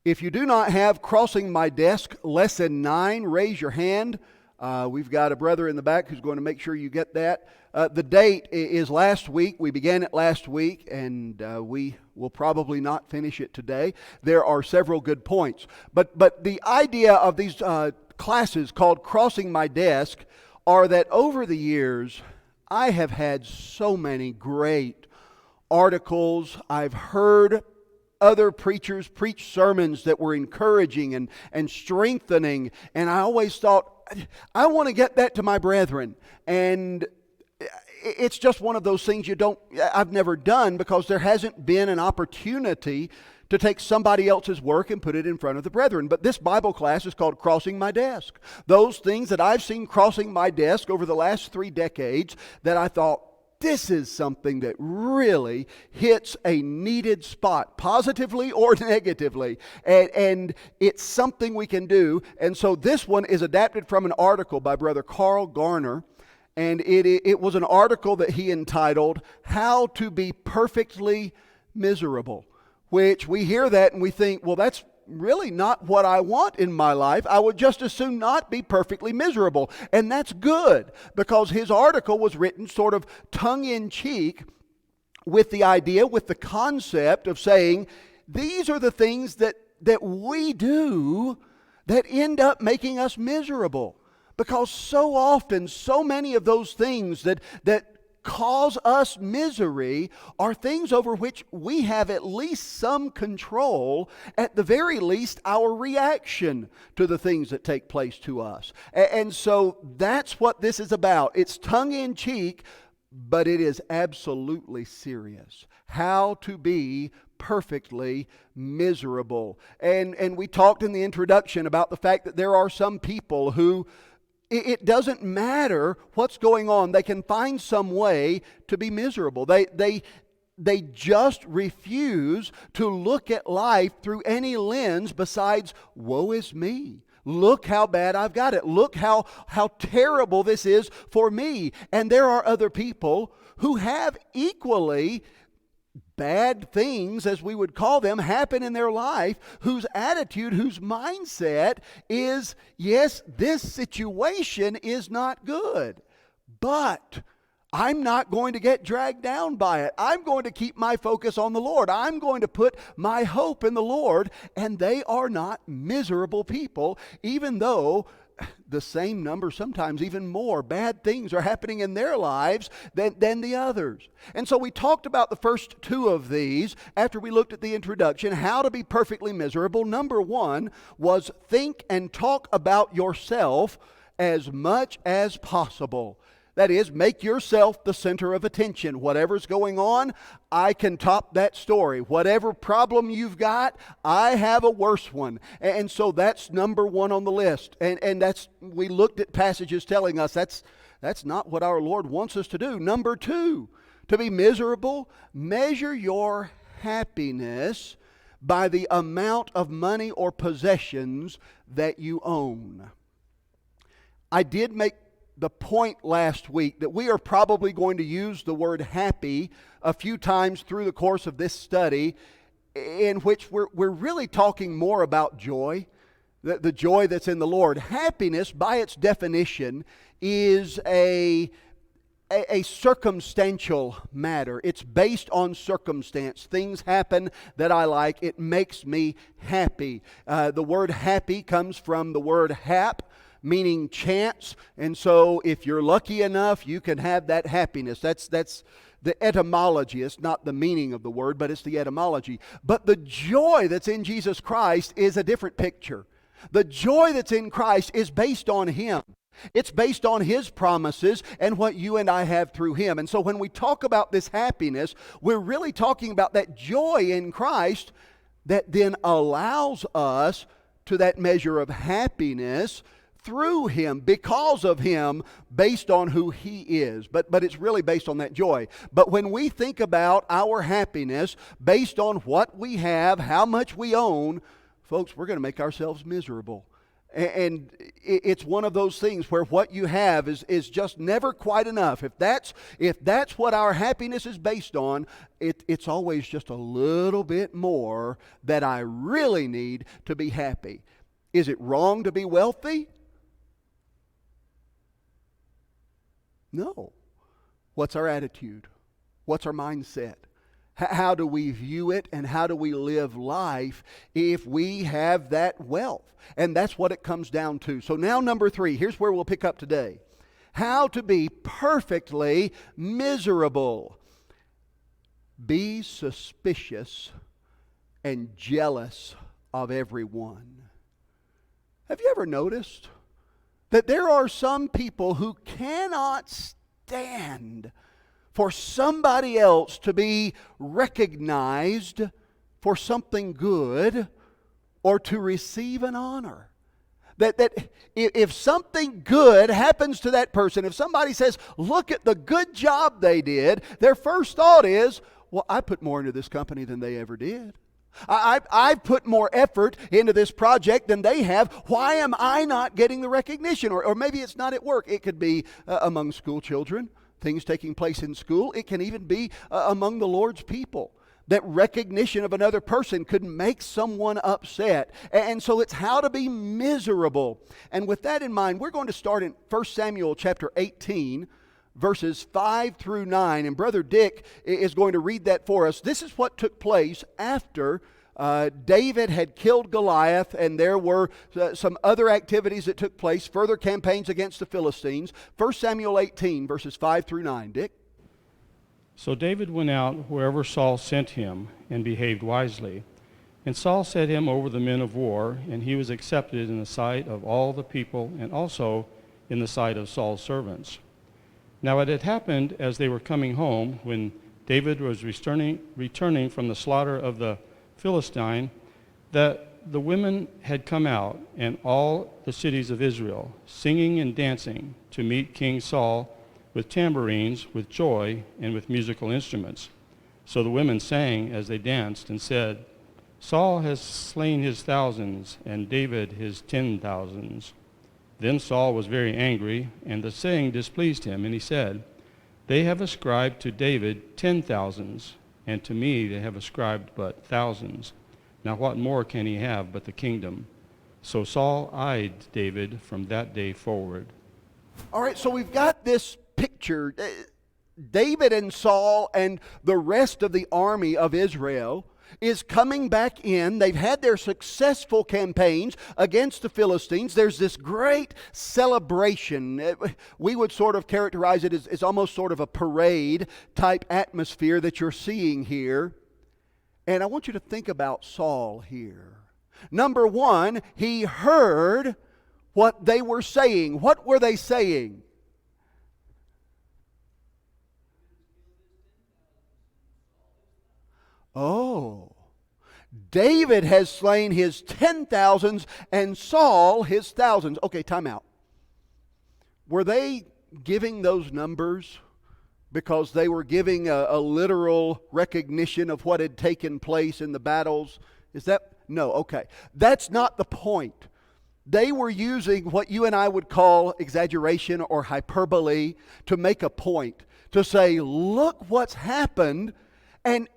If you do not have Crossing My Desk Lesson 9, raise your hand. We've got a brother in the back who's going to make sure you get that. The date is last week. We began it last week, and we will probably not finish it today. There are several good points. But the idea of these classes called Crossing My Desk are that over the years, I have had so many great articles. I've heard other preachers preach sermons that were encouraging and strengthening, and I always thought, I want to get that to my brethren. And it's just one of those things I've never done because there hasn't been an opportunity to take somebody else's work and put it in front of the brethren. But this Bible class is called Crossing My Desk. Those things that I've seen crossing my desk over the last 3 decades that I thought, this is something that really hits a needed spot, positively or negatively, and it's something we can do. And so this one is adapted from an article by Brother Carl Garner, and it was an article that he entitled, How to Be Perfectly Miserable, which we hear that and we think, well, that's really not what I want in my life. I would just as soon not be perfectly miserable. And that's good, because his article was written sort of tongue-in-cheek with the idea, with the concept of saying, these are the things that we do that end up making us miserable. Because so often, so many of those things that cause us misery are things over which we have at least some control, at the very least our reaction to the things that take place to us. And so that's what this is about. It's tongue-in-cheek, but it is absolutely serious. How to be perfectly miserable. And we talked in the introduction about the fact that there are some people who it doesn't matter what's going on. They can find some way to be miserable. They just refuse to look at life through any lens besides, woe is me. Look how bad I've got it. Look how terrible this is for me. And there are other people who have equally bad things, as we would call them, happen in their life, whose attitude, whose mindset is, yes, this situation is not good, but I'm not going to get dragged down by it. I'm going to keep my focus on the Lord. I'm going to put my hope in the Lord, and they are not miserable people, even though the same number, sometimes even more, bad things are happening in their lives than the others. And so we talked about the first 2 of these after we looked at the introduction, how to be perfectly miserable. Number 1 was think and talk about yourself as much as possible. That is, make yourself the center of attention. Whatever's going on, I can top that story. Whatever problem you've got, I have a worse one. And so that's number 1 on the list. And we looked at passages telling us that's not what our Lord wants us to do. Number 2, to be miserable, measure your happiness by the amount of money or possessions that you own. I did make the point last week that we are probably going to use the word happy a few times through the course of this study, in which we're really talking more about joy, the joy that's in the Lord. Happiness, by its definition, is a circumstantial matter. It's based on circumstance. Things happen that I like. It makes me happy. The word happy comes from the word hap, meaning chance. And so if you're lucky enough, you can have that happiness. That's the etymology. It's not the meaning of the word, but it's the etymology. But the joy that's in Jesus Christ is a different picture. The joy that's in Christ is based on Him. It's based on His promises and what you and I have through Him. And so when we talk about this happiness, we're really talking about that joy in Christ that then allows us to that measure of happiness through Him, because of Him, based on who He is. But it's really based on that joy. But when we think about our happiness based on what we have, how much we own, folks, we're going to make ourselves miserable. And it's one of those things where what you have is just never quite enough. If that's what our happiness is based on, it's always just a little bit more that I really need to be happy. Is it wrong to be wealthy? No. What's our attitude? What's our mindset? How do we view it, and how do we live life if we have that wealth? And that's what it comes down to. So now number 3, here's where we'll pick up today. How to be perfectly miserable. Be suspicious and jealous of everyone. Have you ever noticed that there are some people who cannot stand for somebody else to be recognized for something good or to receive an honor? That if something good happens to that person, if somebody says, look at the good job they did, their first thought is, well, I put more into this company than they ever did. I've put more effort into this project than they have. Why am I not getting the recognition? Or maybe it's not at work. It could be among school children, things taking place in school. It can even be among the Lord's people. That recognition of another person could make someone upset. And so it's how to be miserable. And with that in mind, we're going to start in 1 Samuel chapter 18, verses 5 through 9. And Brother Dick is going to read that for us. This is what took place after David had killed Goliath, and there were some other activities that took place, further campaigns against the Philistines. 1 Samuel 18, verses 5 through 9. Dick? So David went out wherever Saul sent him, and behaved wisely. And Saul set him over the men of war, and he was accepted in the sight of all the people, and also in the sight of Saul's servants. Now it had happened as they were coming home, when David was returning from the slaughter of the Philistine, that the women had come out, and all the cities of Israel, singing and dancing, to meet King Saul with tambourines, with joy, and with musical instruments. So the women sang as they danced, and said, Saul has slain his thousands, and David his 10,000s. Then Saul was very angry, and the saying displeased him, and he said, They have ascribed to David 10,000s, and to me they have ascribed but thousands. Now what more can he have but the kingdom? So Saul eyed David from that day forward. All right, so we've got this picture. David and Saul and the rest of the army of Israel is coming back in. They've had their successful campaigns against the Philistines. There's this great celebration. We would sort of characterize it as almost sort of a parade type atmosphere that you're seeing here. And I want you to think about Saul here. Number one, he heard what they were saying. What were they saying? Oh, David has slain his 10,000s and Saul his thousands. Okay, time out. Were they giving those numbers because they were giving a literal recognition of what had taken place in the battles? Is that? No, okay. That's not the point. They were using what you and I would call exaggeration or hyperbole to make a point, to say, look what's happened, and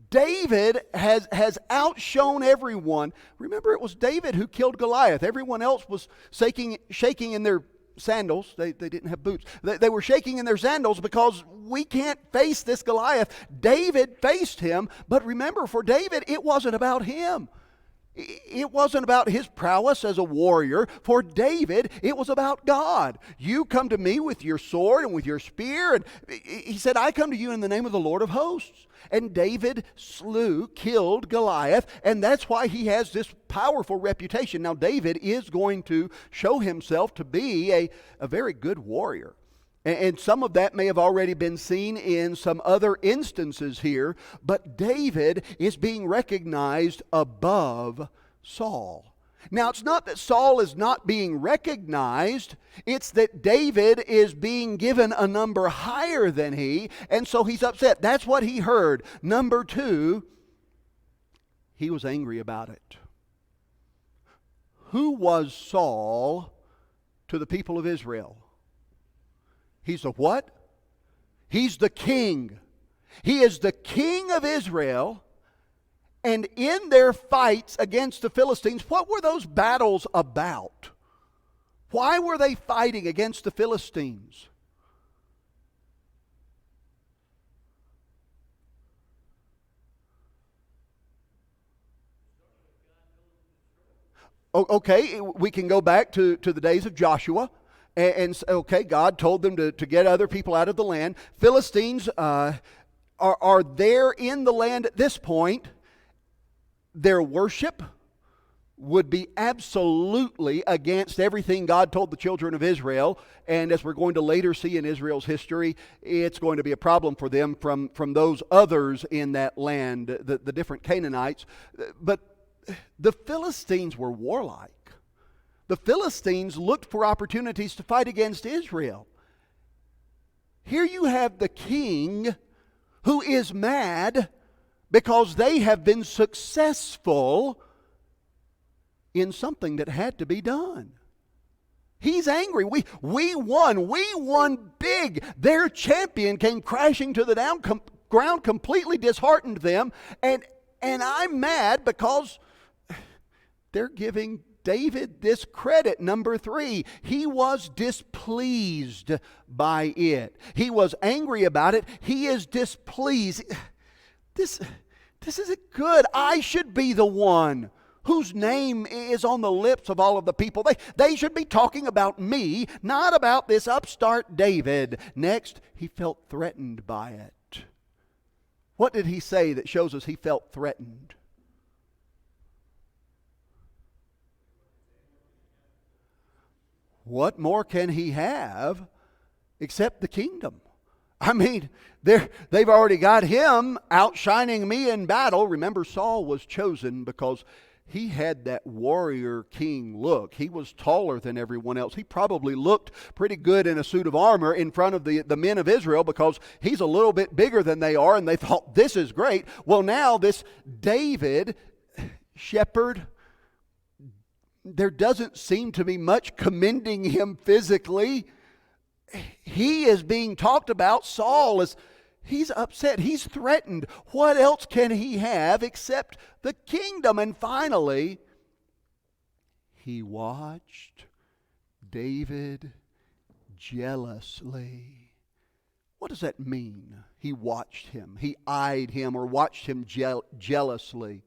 David has outshone everyone. Remember, it was David who killed Goliath. Everyone else was shaking in their sandals. They didn't have boots. They were shaking in their sandals because we can't face this Goliath. David faced him, but remember, for David, it wasn't about him. It wasn't about his prowess as a warrior. For David, it was about God. You come to me with your sword and with your spear. And he said, I come to you in the name of the Lord of hosts. And David killed Goliath, and that's why he has this powerful reputation. Now, David is going to show himself to be a very good warrior. And some of that may have already been seen in some other instances here, but David is being recognized above Saul. Now, it's not that Saul is not being recognized, it's that David is being given a number higher than he, and so he's upset. That's what he heard. Number two, he was angry about it. Who was Saul to the people of Israel? He's the what? He's the king. He is the king of Israel. And in their fights against the Philistines, what were those battles about? Why were they fighting against the Philistines? Okay, we can go back to the days of Joshua. And okay, God told them to get other people out of the land. Philistines are there in the land at this point. Their worship would be absolutely against everything God told the children of Israel. And as we're going to later see in Israel's history, it's going to be a problem for them from those others in that land, the different Canaanites. But the Philistines were warlike. The Philistines looked for opportunities to fight against Israel. Here you have the king who is mad because they have been successful in something that had to be done. He's angry. We won big. Their champion came crashing to the ground, completely disheartened them, and I'm mad because they're giving David this credit. Number 3, he was displeased by it. He was angry about it. He is displeased. This isn't good. I should be the one whose name is on the lips of all of the people. They should be talking about me, not about this upstart David. Next, he felt threatened by it. What did he say that shows us he felt threatened? What more can he have except the kingdom? I mean, they've already got him outshining me in battle. Remember, Saul was chosen because he had that warrior king look. He was taller than everyone else. He probably looked pretty good in a suit of armor in front of the men of Israel because he's a little bit bigger than they are, and they thought, this is great. Well, now this David, shepherd, there doesn't seem to be much commending him physically. He is being talked about. Saul is, he's upset. He's threatened. What else can he have except the kingdom? And finally, he watched David jealously. What does that mean? He watched him. He eyed him or watched him jealously.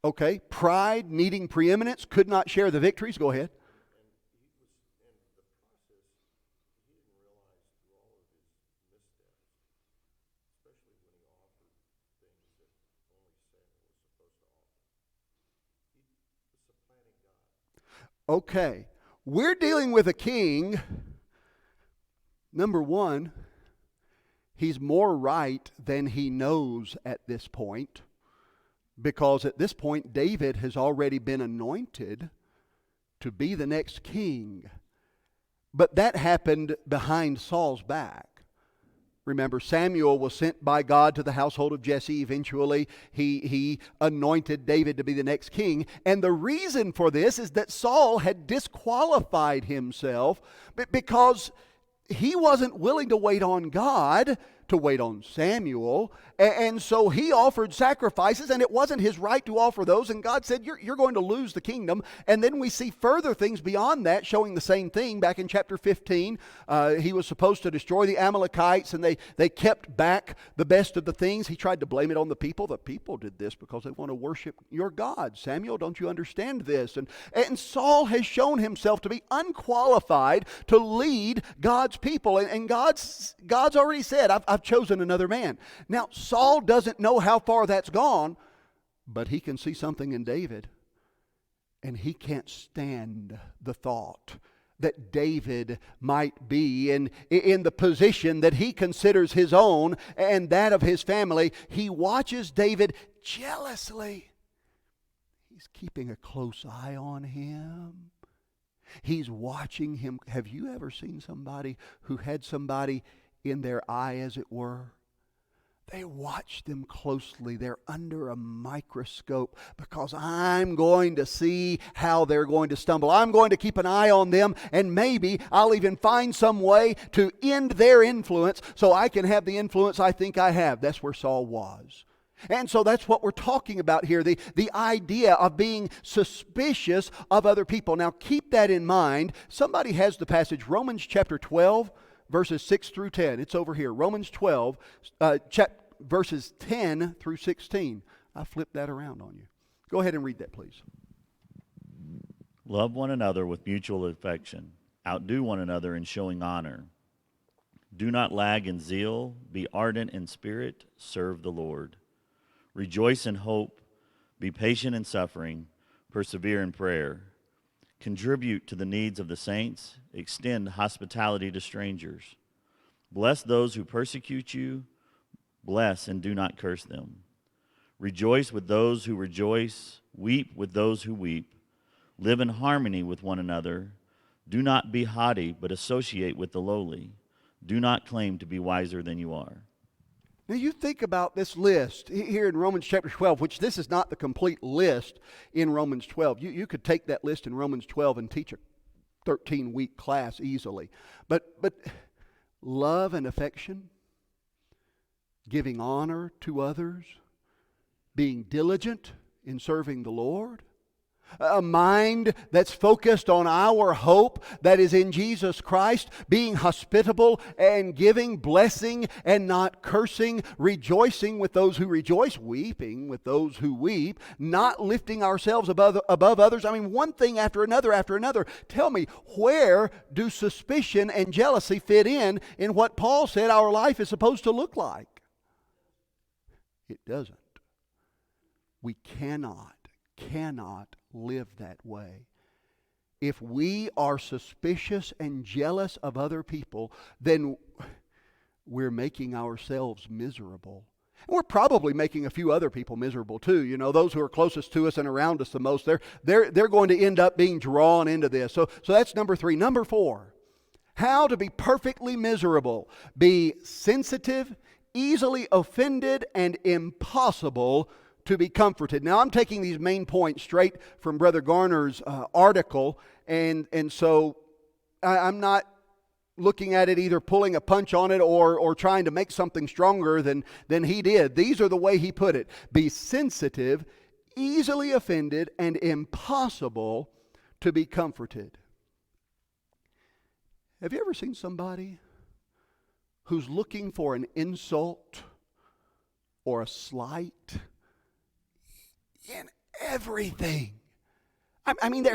Okay, pride, needing preeminence, could not share the victories. Go ahead. Okay, we're dealing with a king. Number 1, he's more right than he knows at this point. Because at this point, David has already been anointed to be the next king. But that happened behind Saul's back. Remember, Samuel was sent by God to the household of Jesse. Eventually, he anointed David to be the next king. And the reason for this is that Saul had disqualified himself because he wasn't willing to wait on God, to wait on Samuel, and so he offered sacrifices, and it wasn't his right to offer those, and God said, you're going to lose the kingdom. And then we see further things beyond that showing the same thing. Back in chapter 15, he was supposed to destroy the Amalekites, and they kept back the best of the things. He tried to blame it on the people. The people did this because they want to worship your God. Samuel, don't you understand this? And Saul has shown himself to be unqualified to lead God's people, and God's already said, I've chosen another man. Now, Saul doesn't know how far that's gone, but he can see something in David, and he can't stand the thought that David might be in the position that he considers his own and that of his family. He watches David jealously. He's keeping a close eye on him. He's watching him. Have you ever seen somebody who had somebody in their eye, as it were? They watch them closely. They're under a microscope because I'm going to see how they're going to stumble. I'm going to keep an eye on them, and maybe I'll even find some way to end their influence so I can have the influence I think I have. That's where Saul was. And so that's what we're talking about here, the idea of being suspicious of other people. Now keep that in mind. Somebody has the passage, Romans chapter 12, verses 6 through 10. It's over here. Romans 12, verses 10 through 16. I flipped that around on you. Go ahead and read that, please. Love one another with mutual affection. Outdo one another in showing honor. Do not lag in zeal. Be ardent in spirit. Serve the Lord. Rejoice in hope. Be patient in suffering. Persevere in prayer. Contribute to the needs of the saints. Extend hospitality to strangers. Bless those who persecute you. Bless and do not curse them. Rejoice with those who rejoice. Weep with those who weep. Live in harmony with one another. Do not be haughty, but associate with the lowly. Do not claim to be wiser than you are. Now you think about this list here in Romans chapter 12, which this is not the complete list in Romans 12. You could take that list in Romans 12 and teach a 13-week class easily. But love and affection, giving honor to others, being diligent in serving the Lord, a mind that's focused on our hope that is in Jesus Christ, being hospitable and giving, blessing and not cursing, rejoicing with those who rejoice, weeping with those who weep, not lifting ourselves above others. I mean, one thing after another after another. Tell me, where do suspicion and jealousy fit in what Paul said our life is supposed to look like? It doesn't. We cannot live that way. If we are suspicious and jealous of other people, then we're making ourselves miserable. And we're probably making a few other people miserable too. You know, those who are closest to us and around us the most, they're going to end up being drawn into this. So that's number 3. Number 4, how to be perfectly miserable. Be sensitive, easily offended, and impossible to be comforted. Now, I'm taking these main points straight from Brother Garner's article, and so I'm not looking at it either pulling a punch on it or trying to make something stronger than he did. These are the way he put it. Be sensitive, easily offended, and impossible to be comforted. Have you ever seen somebody who's looking for an insult or a slight in everything? I mean,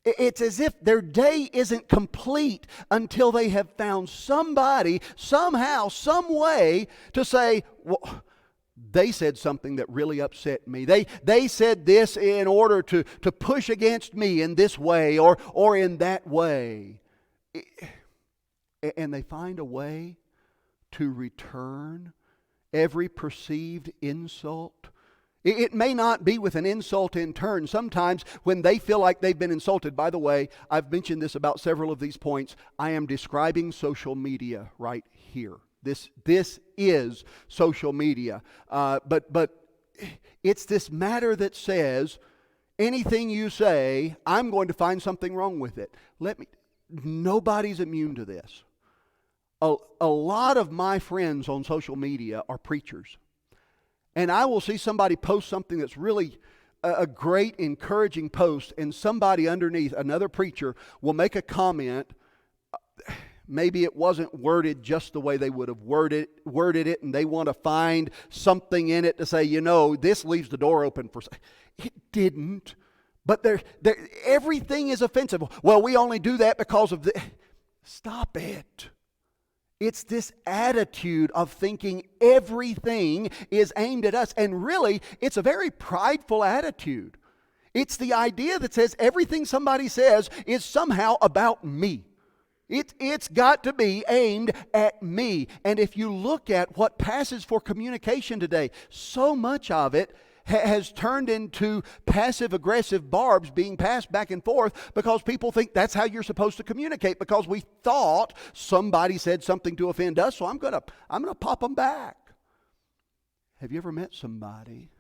it's as if their day isn't complete until they have found somebody, somehow, some way to say, well, they said something that really upset me. They said this in order to push against me in this way or in that way. And they find a way to return every perceived insult. It may not be with an insult in turn. Sometimes when they feel like they've been insulted, by the way, I've mentioned this about several of these points. I am describing social media right here. This is social media. But it's this matter that says, anything you say, I'm going to find something wrong with it. Nobody's immune to this. A lot of my friends on social media are preachers. And I will see somebody post something that's really a great, encouraging post, and somebody underneath, another preacher, will make a comment. Maybe it wasn't worded just the way they would have worded it, and they want to find something in it to say, this leaves the door open for... It didn't. But everything is offensive. Well, we only do that because of the... Stop it. It's this attitude of thinking everything is aimed at us. And really, it's a very prideful attitude. It's the idea that says everything somebody says is somehow about me. It's got to be aimed at me. And if you look at what passes for communication today, so much of it has turned into passive-aggressive barbs being passed back and forth because people think that's how you're supposed to communicate, because we thought somebody said something to offend us, so I'm gonna pop them back. Have you ever met somebody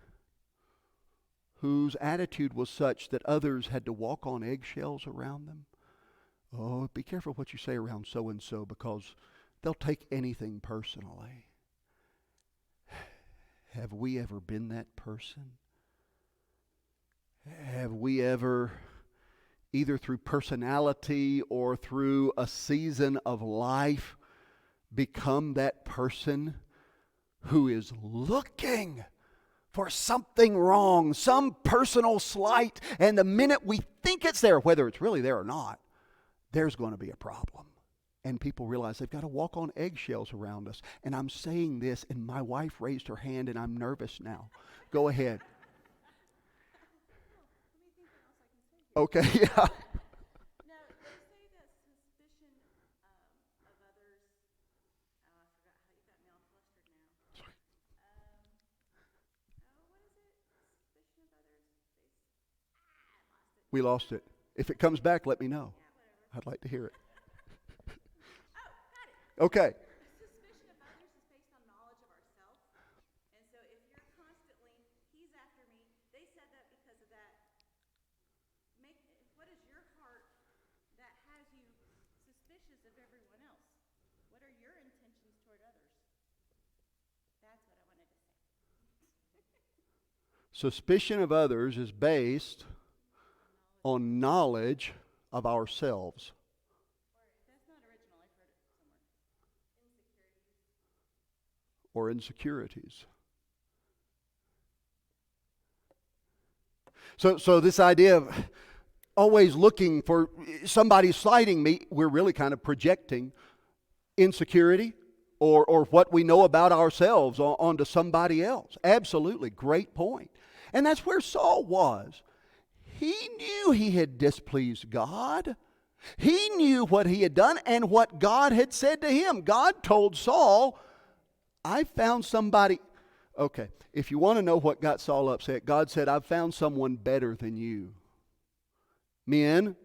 whose attitude was such that others had to walk on eggshells around them? Oh, be careful what you say around so-and-so, because they'll take anything personally. Have we ever been that person? Have we ever, either through personality or through a season of life, become that person who is looking for something wrong, some personal slight, and the minute we think it's there, whether it's really there or not, there's going to be a problem. And people realize they've got to walk on eggshells around us. And I'm saying this, and my wife raised her hand, and I'm nervous now. Go ahead. Okay, yeah. Now, they say that suspicion of others. Oh, I forgot how you got me all flustered now. Sorry. What is it? Suspicion of others. I lost it. We lost it. If it comes back, let me know. Yeah, whatever. I'd like to hear it. Oh, got it. Okay. Suspicion of others is based on knowledge of ourselves. And so if you're constantly, he's after me, they said that because of that. What is your heart that has you suspicious of everyone else? What are your intentions toward others? That's what I wanted to say. Suspicion of others is based on knowledge of ourselves. That's not original. I've heard it somewhere. Insecurities. Or insecurities. So this idea of always looking for somebody slighting me, we're really kind of projecting insecurity or what we know about ourselves onto somebody else. Absolutely, great point. And that's where Saul was. He knew he had displeased God. He knew what he had done and what God had said to him. God told Saul, I found somebody. Okay, if you want to know what got Saul upset, God said, I've found someone better than you. Men,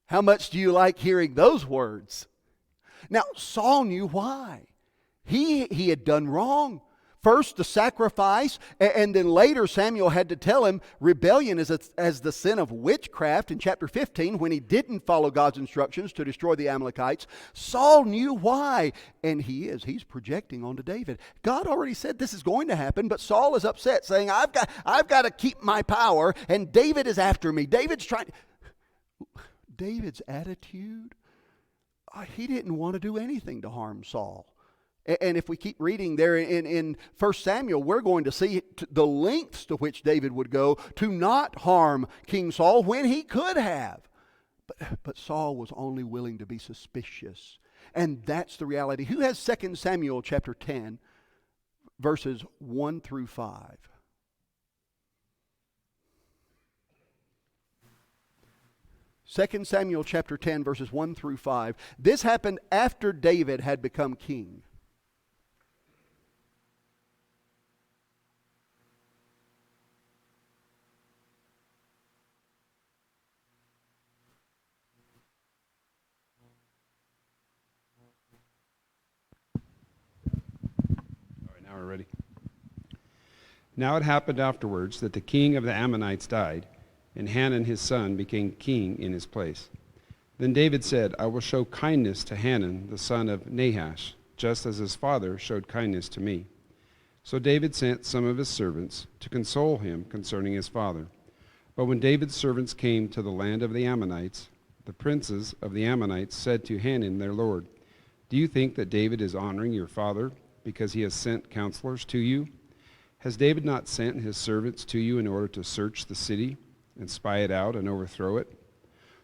how much do you like hearing those words? Now, Saul knew why. He had done wrong. First, the sacrifice, and then later Samuel had to tell him rebellion is as the sin of witchcraft in chapter 15 when he didn't follow God's instructions to destroy the Amalekites. Saul knew why, and he's projecting onto David. God already said this is going to happen, but Saul is upset, saying, I've got to keep my power, and David is after me. David's attitude, he didn't want to do anything to harm Saul. And if we keep reading there in 1 Samuel, we're going to see the lengths to which David would go to not harm King Saul when he could have. But Saul was only willing to be suspicious. And that's the reality. Who has 2 Samuel chapter 10, verses 1 through 5? Second Samuel chapter 10, verses 1 through 5. This happened after David had become king. Now we're ready. Now it happened afterwards that the king of the Ammonites died, and Hanun his son became king in his place. Then David said, I will show kindness to Hanun the son of Nahash, just as his father showed kindness to me. So David sent some of his servants to console him concerning his father. But when David's servants came to the land of the Ammonites, the princes of the Ammonites said to Hanun their lord, Do you think that David is honoring your father because he has sent counselors to you? Has David not sent his servants to you in order to search the city and spy it out and overthrow it?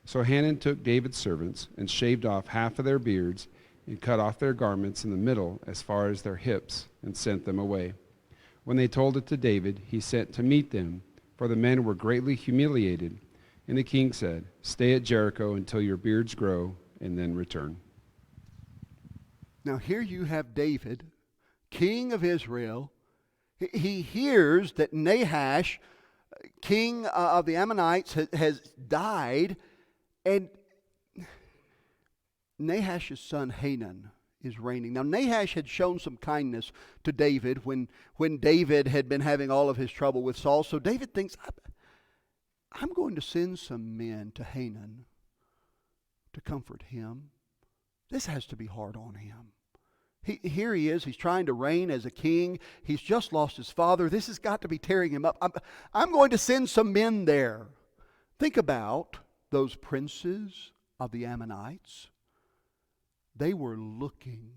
So Hanun took David's servants and shaved off half of their beards and cut off their garments in the middle as far as their hips and sent them away. When they told it to David, he sent to meet them, for the men were greatly humiliated. And the king said, Stay at Jericho until your beards grow and then return. Now here you have David, king of Israel. He hears that Nahash, king of the Ammonites, has died, and Nahash's son Hanan is reigning. Now, Nahash had shown some kindness to David when David had been having all of his trouble with Saul. So David thinks, I'm going to send some men to Hanan to comfort him. This has to be hard on him. Here he is. He's trying to reign as a king. He's just lost his father. This has got to be tearing him up. I'm going to send some men there. Think about those princes of the Ammonites. They were looking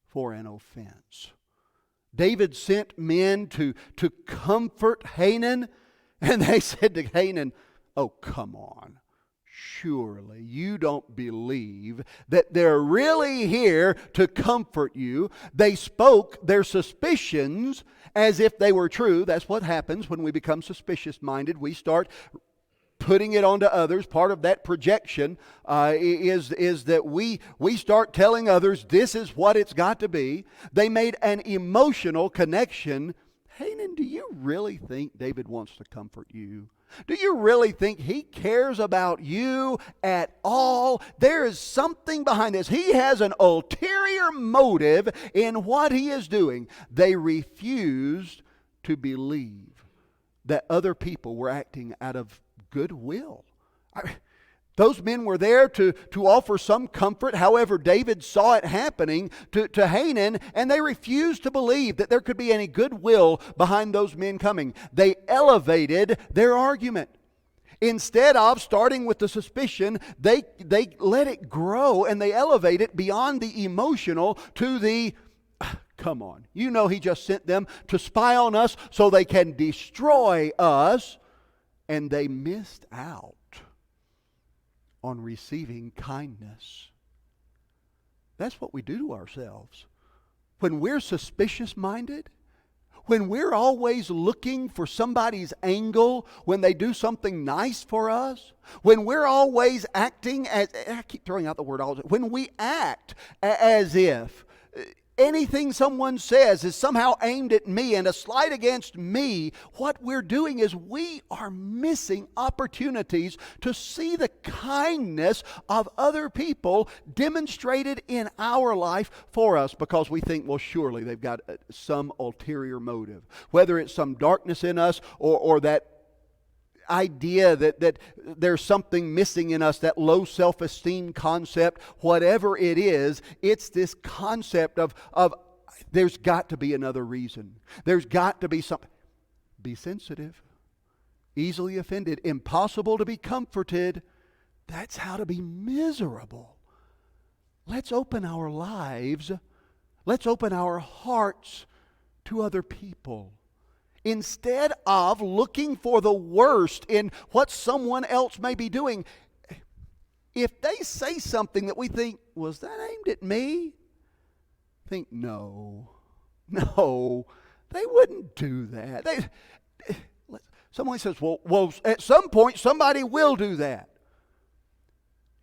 for an offense. David sent men to comfort Hanan, and they said to Hanan, "Oh, come on. Surely you don't believe that they're really here to comfort you." They spoke their suspicions as if they were true. That's what happens when we become suspicious-minded. We start putting it onto others. Part of that projection is that we start telling others this is what it's got to be. They made an emotional connection. Hanan, do you really think David wants to comfort you? Do you really think he cares about you at all? There is something behind this. He has an ulterior motive in what he is doing. They refused to believe that other people were acting out of goodwill. Those men were there to offer some comfort. However, David saw it happening to Hanan, and they refused to believe that there could be any goodwill behind those men coming. They elevated their argument. Instead of starting with the suspicion, they let it grow, and they elevate it beyond the emotional to the, come on, you know he just sent them to spy on us so they can destroy us. And they missed out on receiving kindness. That's what we do to ourselves. When we're suspicious-minded, when we're always looking for somebody's angle when they do something nice for us, when we're always acting as, I keep throwing out the word always, when we act as if anything someone says is somehow aimed at me and a slight against me, what we're doing is we are missing opportunities to see the kindness of other people demonstrated in our life for us, because we think, well, surely they've got some ulterior motive. Whether it's some darkness in us or that idea that there's something missing in us, that low self-esteem concept, whatever it is, it's this concept of there's got to be another reason. There's got to be something. Be sensitive, easily offended, impossible to be comforted. That's how to be miserable. Let's open our lives, let's open our hearts to other people. Instead of looking for the worst in what someone else may be doing, if they say something that we think, was that aimed at me? Think, no, they wouldn't do that. Someone says, well, at some point somebody will do that.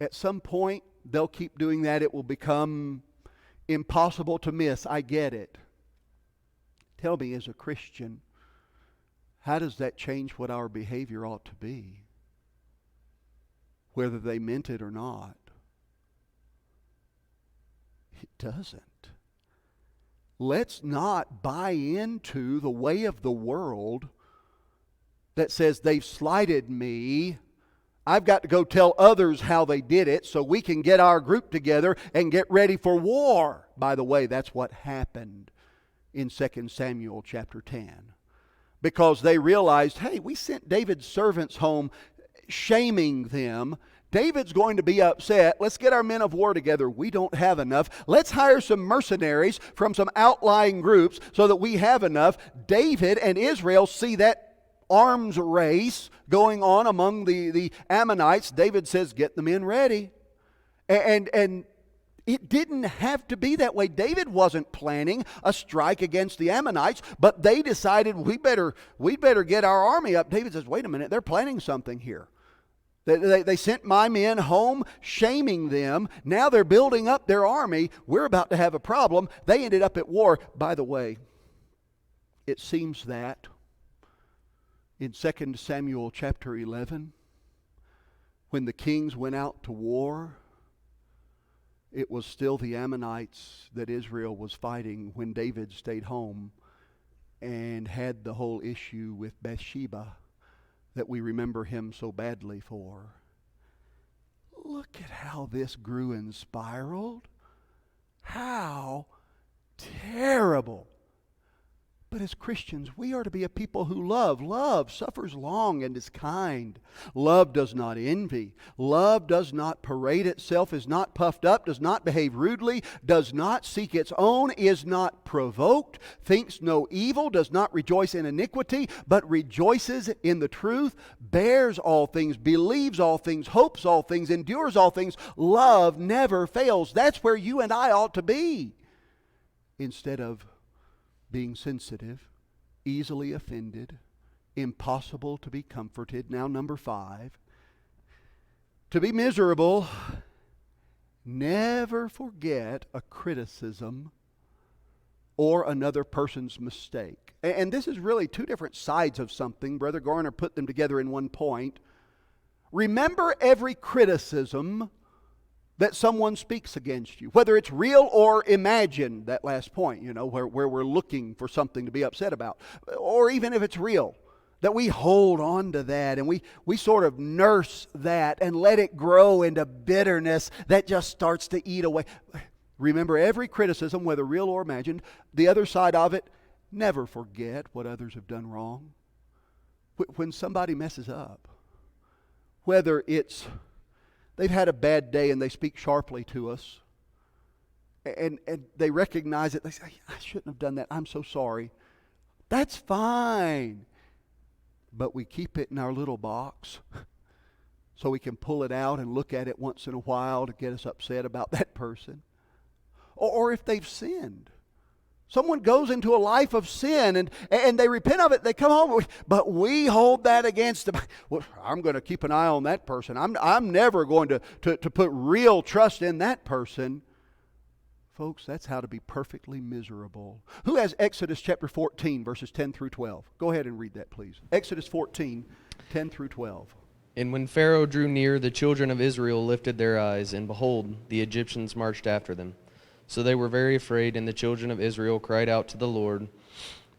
At some point they'll keep doing that. It will become impossible to miss. I get it. Tell me, as a Christian, how does that change what our behavior ought to be? Whether they meant it or not. It doesn't. Let's not buy into the way of the world that says they've slighted me. I've got to go tell others how they did it so we can get our group together and get ready for war. By the way, that's what happened in 2 Samuel chapter 10. Because they realized, hey, we sent David's servants home shaming them. David's going to be upset. Let's get our men of war together. We don't have enough. Let's hire some mercenaries from some outlying groups so that we have enough. David and Israel see that arms race going on among the Ammonites. David says, get the men ready. And it didn't have to be that way. David wasn't planning a strike against the Ammonites, but they decided we'd better get our army up. David says, wait a minute, they're planning something here. They sent my men home shaming them. Now they're building up their army. We're about to have a problem. They ended up at war. By the way, it seems that in 2 Samuel chapter 11, when the kings went out to war, it was still the Ammonites that Israel was fighting when David stayed home and had the whole issue with Bathsheba that we remember him so badly for. Look at how this grew and spiraled. How terrible. But as Christians, we are to be a people who love. Love suffers long and is kind. Love does not envy. Love does not parade itself, is not puffed up, does not behave rudely, does not seek its own, is not provoked, thinks no evil, does not rejoice in iniquity, but rejoices in the truth, bears all things, believes all things, hopes all things, endures all things. Love never fails. That's where you and I ought to be. Instead of being sensitive, easily offended, impossible to be comforted. Now, number 5, to be miserable, never forget a criticism or another person's mistake. And this is really two different sides of something. Brother Garner put them together in one point. Remember every criticism that someone speaks against you, whether it's real or imagined, that last point, where we're looking for something to be upset about, or even if it's real, that we hold on to that and we sort of nurse that and let it grow into bitterness that just starts to eat away. Remember every criticism, whether real or imagined. The other side of it, never forget what others have done wrong. When somebody messes up, whether it's they've had a bad day and they speak sharply to us, and they recognize it. They say, I shouldn't have done that. I'm so sorry. That's fine. But we keep it in our little box so we can pull it out and look at it once in a while to get us upset about that person. Or if they've sinned. Someone goes into a life of sin and they repent of it, they come home, but we hold that against them. Well, I'm going to keep an eye on that person. I'm never going to put real trust in that person. Folks, that's how to be perfectly miserable. Who has Exodus chapter 14, verses 10 through 12? Go ahead and read that, please. Exodus 14, 10 through 12. And when Pharaoh drew near, the children of Israel lifted their eyes, and behold, the Egyptians marched after them. So they were very afraid, and the children of Israel cried out to the Lord.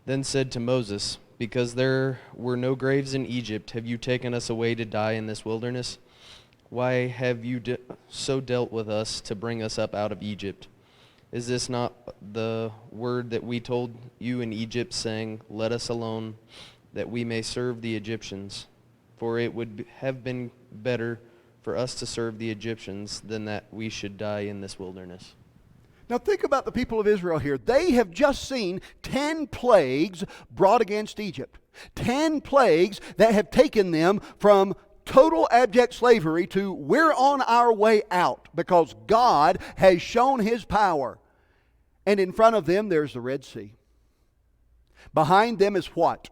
Then said to Moses, Because there were no graves in Egypt, have you taken us away to die in this wilderness? Why have you so dealt with us to bring us up out of Egypt? Is this not the word that we told you in Egypt, saying, Let us alone, that we may serve the Egyptians? For it would have been better for us to serve the Egyptians than that we should die in this wilderness. Now think about the people of Israel here. They have just seen 10 plagues brought against Egypt. 10 plagues that have taken them from total abject slavery to we're on our way out because God has shown His power. And in front of them there's the Red Sea. Behind them is what?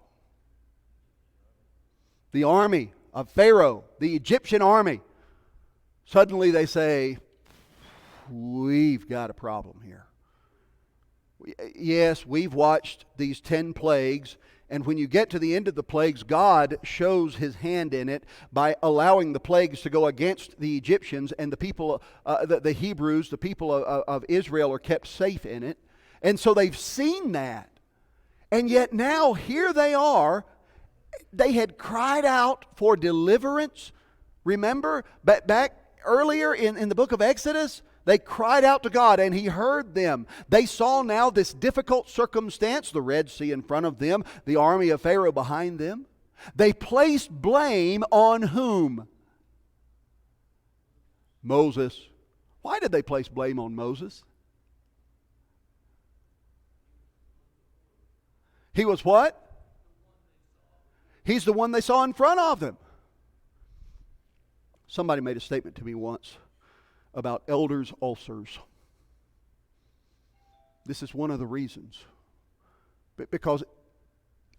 The army of Pharaoh, the Egyptian army. Suddenly they say, we've got a problem here. Yes, we've watched these 10 plagues, and when you get to the end of the plagues, God shows His hand in it by allowing the plagues to go against the Egyptians, and the people, the Hebrews, the people of Israel are kept safe in it. And so they've seen that. And yet now here they are. They had cried out for deliverance. Remember, back earlier in the book of Exodus, they cried out to God and He heard them. They saw now this difficult circumstance, the Red Sea in front of them, the army of Pharaoh behind them. They placed blame on whom? Moses. Why did they place blame on Moses? He was what? He's the one they saw in front of them. Somebody made a statement to me once about elders' ulcers. This is one of the reasons. Because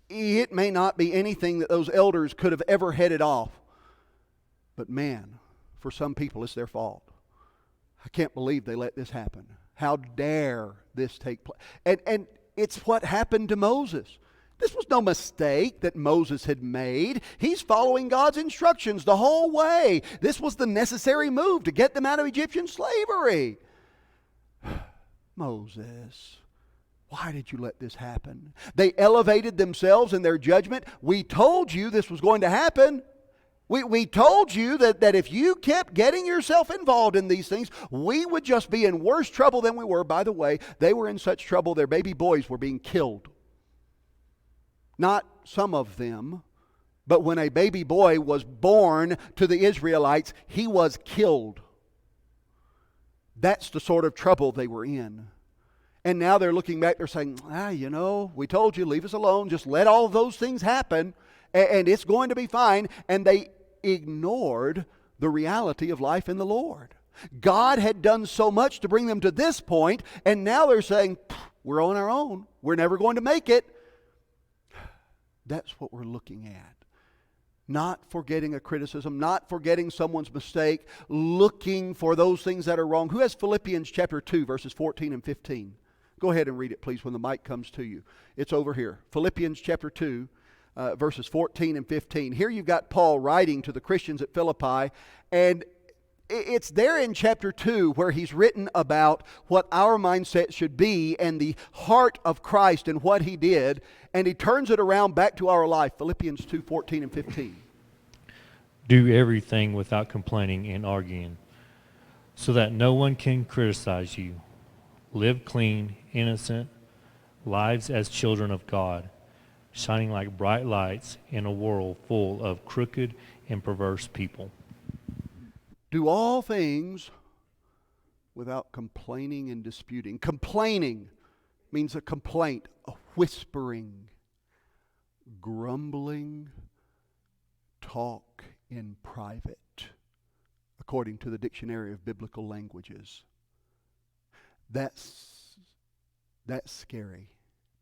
it may not be anything that those elders could have ever headed off. But man, for some people it's their fault. I can't believe they let this happen. How dare this take place? And it's what happened to Moses. This was no mistake that Moses had made. He's following God's instructions the whole way. This was the necessary move to get them out of Egyptian slavery. Moses, why did you let this happen? They elevated themselves in their judgment. We told you this was going to happen. We told you that if you kept getting yourself involved in these things, we would just be in worse trouble than we were. By the way, they were in such trouble, their baby boys were being killed. Not some of them, but when a baby boy was born to the Israelites, he was killed. That's the sort of trouble they were in. And now they're looking back, they're saying, we told you, leave us alone, just let all of those things happen, and it's going to be fine. And they ignored the reality of life in the Lord. God had done so much to bring them to this point, and now they're saying, we're on our own, we're never going to make it. That's what we're looking at. Not forgetting a criticism, not forgetting someone's mistake, looking for those things that are wrong. Who has Philippians chapter 2, verses 14 and 15? Go ahead and read it, please, when the mic comes to you. It's over here. Philippians chapter 2, verses 14 and 15. Here you've got Paul writing to the Christians at Philippi, and it's there in chapter 2 where he's written about what our mindset should be and the heart of Christ and what he did, and he turns it around back to our life. Philippians 2, 14 and 15. Do everything without complaining and arguing, so that no one can criticize you. Live clean, innocent lives as children of God, shining like bright lights in a world full of crooked and perverse people. Do all things without complaining and disputing. Complaining means a complaint, a whispering, grumbling talk in private, according to the Dictionary of Biblical Languages. That's scary,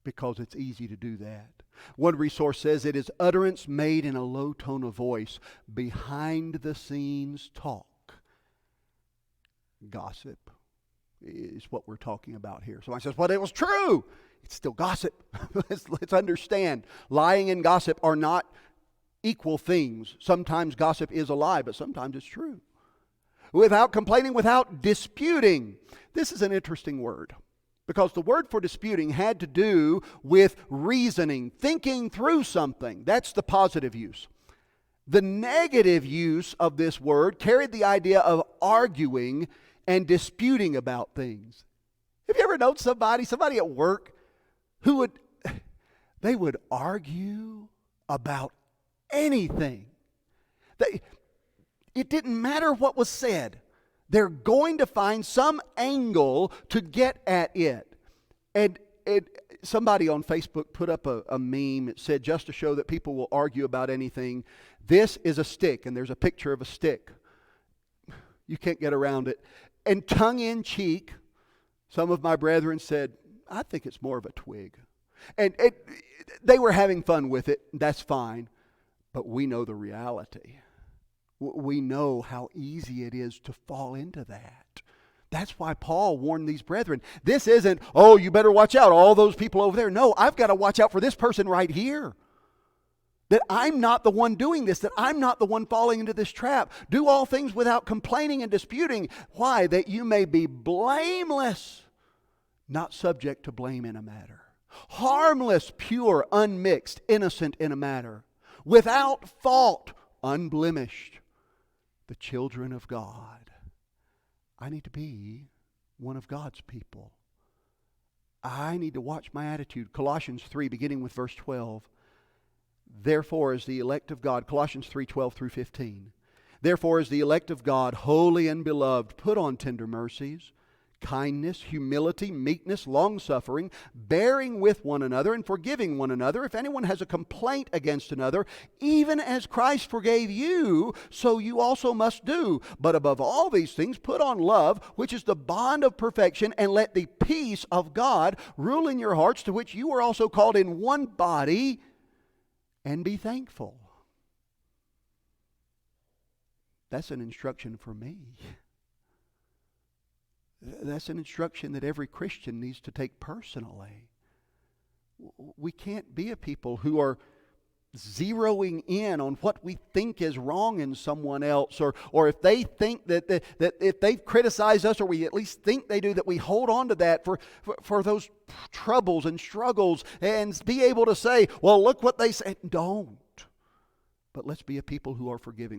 because it's easy to do that. One resource says it is utterance made in a low tone of voice, behind the scenes talk. Gossip is what we're talking about here. Somebody says, well, it was true. It's still gossip. Let's understand. Lying and gossip are not equal things. Sometimes gossip is a lie, but sometimes it's true. Without complaining, without disputing. This is an interesting word, because the word for disputing had to do with reasoning, thinking through something. That's the positive use. The negative use of this word carried the idea of arguing and disputing about things. Have you ever known somebody at work who would argue about anything? It didn't matter what was said. They're going to find some angle to get at it. And somebody on Facebook put up a meme. It said, just to show that people will argue about anything, this is a stick, and there's a picture of a stick. You can't get around it. And tongue-in-cheek, some of my brethren said, I think it's more of a twig. And they were having fun with it. That's fine. But we know the reality. We know how easy it is to fall into that. That's why Paul warned these brethren. This isn't, oh, you better watch out, all those people over there. No, I've got to watch out for this person right here. That I'm not the one doing this, that I'm not the one falling into this trap. Do all things without complaining and disputing. Why? That you may be blameless, not subject to blame in a matter. Harmless, pure, unmixed, innocent in a matter. Without fault, unblemished. The children of God. I need to be one of God's people. I need to watch my attitude. Colossians 3, beginning with verse 12. Therefore, as the elect of God, Colossians 3, 12 through 15. Therefore, as the elect of God, holy and beloved, put on tender mercies, kindness, humility, meekness, long-suffering, bearing with one another and forgiving one another. If anyone has a complaint against another, even as Christ forgave you, so you also must do. But above all these things, put on love, which is the bond of perfection, and let the peace of God rule in your hearts, to which you are also called in one body, and be thankful. That's an instruction for me. That's an instruction that every Christian needs to take personally. We can't be a people who are zeroing in on what we think is wrong in someone else, or if they think that if they've criticized us, or we at least think they do, that we hold on to that for those troubles and struggles, and be able to say, well, look what they said. Don't. But let's be a people who are forgiving.